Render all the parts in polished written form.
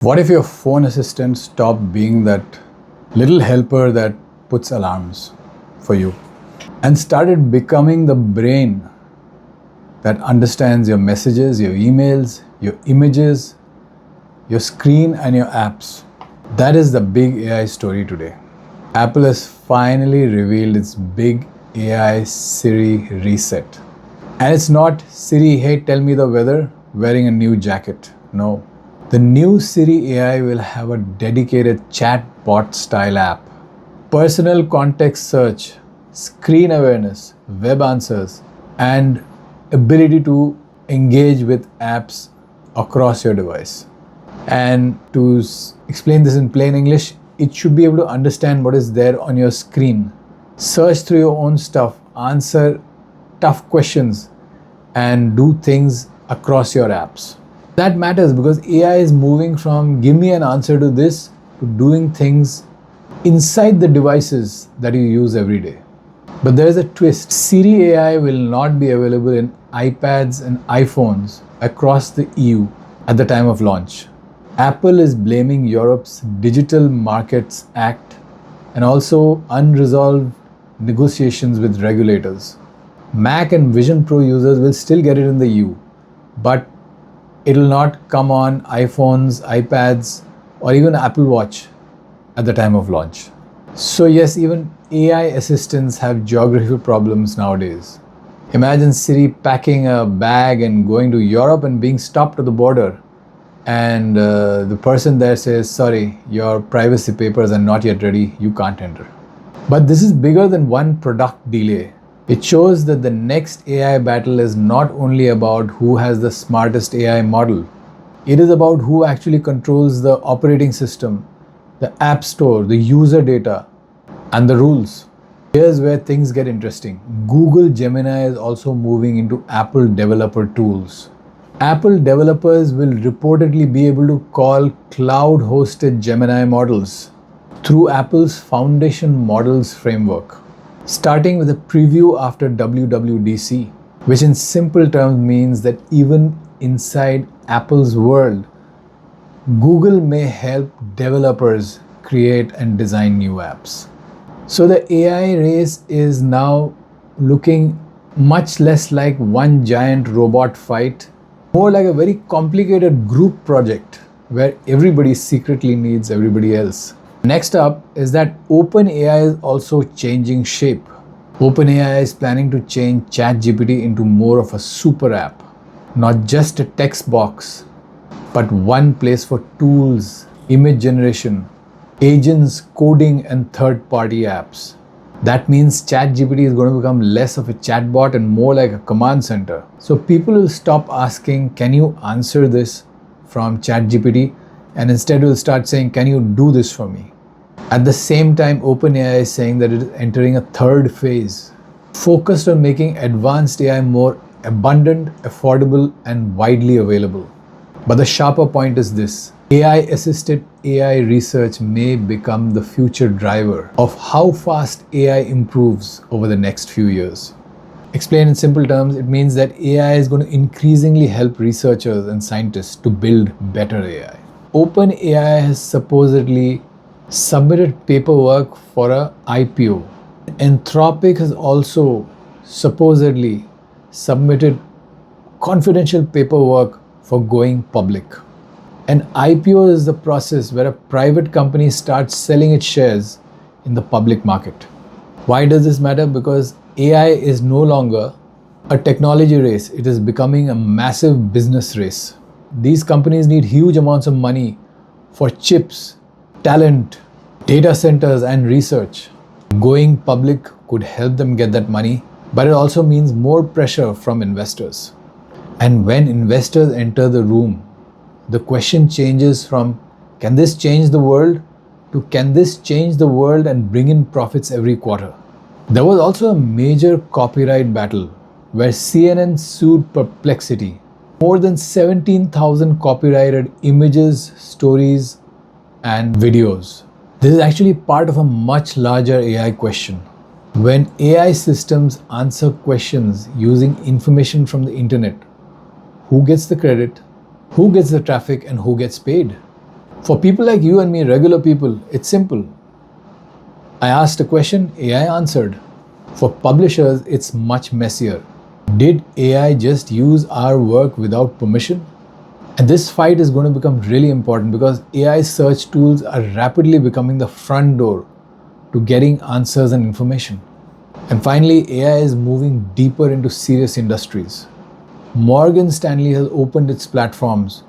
What if your phone assistant stopped being that little helper that puts alarms for you and started becoming the brain that understands your messages, your emails, your images, your screen, and your apps? That is the big AI story today. Apple has finally revealed its big AI Siri reset. And it's not Siri, hey, tell me the weather, wearing a new jacket. No. The new Siri AI will have a dedicated chatbot style app, personal context search, screen awareness, web answers, and ability to engage with apps across your device. And to explain this in plain English, it should be able to understand what is there on your screen, search through your own stuff, answer tough questions, and do things across your apps. That matters because AI is moving from give me an answer to this to doing things inside the devices that you use every day. But there is a twist. Siri AI will not be available in iPads and iPhones across the EU at the time of launch. Apple is blaming Europe's Digital Markets Act and also unresolved negotiations with regulators. Mac and Vision Pro users will still get it in the EU, but it will not come on iPhones, iPads, or even Apple Watch at the time of launch. So yes, even AI assistants have geographical problems nowadays. Imagine Siri packing a bag and going to Europe and being stopped at the border. And the person there says, sorry, your privacy papers are not yet ready, you can't enter. But this is bigger than one product delay. It shows that the next AI battle is not only about who has the smartest AI model. It is about who actually controls the operating system, the app store, the user data, and the rules. Here's where things get interesting. Google Gemini is also moving into Apple developer tools. Apple developers will reportedly be able to call cloud-hosted Gemini models through Apple's Foundation Models framework, starting with a preview after WWDC, which in simple terms means that even inside Apple's world, Google may help developers create and design new apps. So the AI race is now looking much less like one giant robot fight, more like a very complicated group project where everybody secretly needs everybody else. Next up is that OpenAI is also changing shape. OpenAI is planning to change ChatGPT into more of a super app, not just a text box, but one place for tools, image generation, agents, coding, and third-party apps. That means ChatGPT is going to become less of a chatbot and more like a command center. So people will stop asking, can you answer this from ChatGPT? And instead will start saying, can you do this for me? At the same time, OpenAI is saying that it is entering a third phase, focused on making advanced AI more abundant, affordable, and widely available. But the sharper point is this: AI-assisted AI research may become the future driver of how fast AI improves over the next few years. Explained in simple terms, it means that AI is going to increasingly help researchers and scientists to build better AI. OpenAI has supposedly submitted paperwork for an IPO. Anthropic has also supposedly submitted confidential paperwork for going public. An IPO is the process where a private company starts selling its shares in the public market. Why does this matter? Because AI is no longer a technology race. It is becoming a massive business race. These companies need huge amounts of money for chips, talent, data centers, and research. Going public could help them get that money, but it also means more pressure from investors. And when investors enter the room, the question changes from can this change the world to can this change the world and bring in profits every quarter? There was also a major copyright battle where CNN sued Perplexity. More than 17,000 copyrighted images, stories, and videos. This is actually part of a much larger AI question. When AI systems answer questions using information from the internet, who gets the credit, who gets the traffic, and who gets paid? For people like you and me, regular people, it's simple. I asked a question, AI answered. For publishers, it's much messier. Did AI just use our work without permission? And this fight is going to become really important because AI search tools are rapidly becoming the front door to getting answers and information. And finally, AI is moving deeper into serious industries. Morgan Stanley has opened its platforms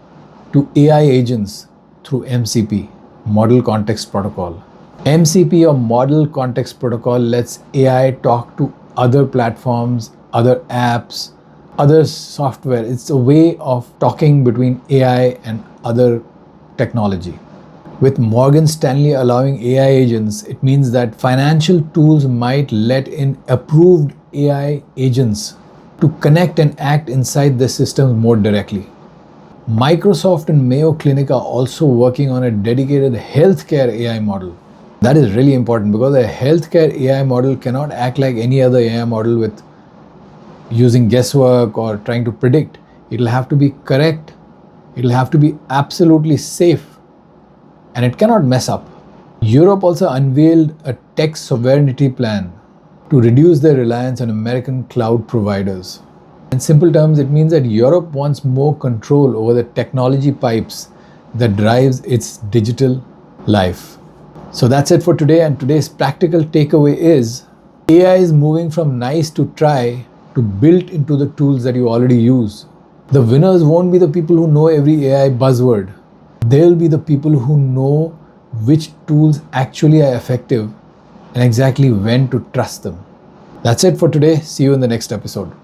to AI agents through MCP, Model Context Protocol. MCP or Model Context Protocol lets AI talk to other platforms, other apps, other software. It's a way of talking between AI and other technology. With Morgan Stanley allowing AI agents, it means that financial tools might let in approved AI agents to connect and act inside the systems more directly. Microsoft and Mayo Clinic are also working on a dedicated healthcare AI model. That is really important because a healthcare AI model cannot act like any other AI model with using guesswork or trying to predict. It'll have to be correct, it'll have to be absolutely safe, and it cannot mess up. Europe also unveiled a tech sovereignty plan to reduce their reliance on American cloud providers. In simple terms, it means that Europe wants more control over the technology pipes that drives its digital life. So that's it for today, and today's practical takeaway is AI is moving from nice to try to built into the tools that you already use. The winners won't be the people who know every AI buzzword. They'll be the people who know which tools actually are effective and exactly when to trust them. That's it for today. See you in the next episode.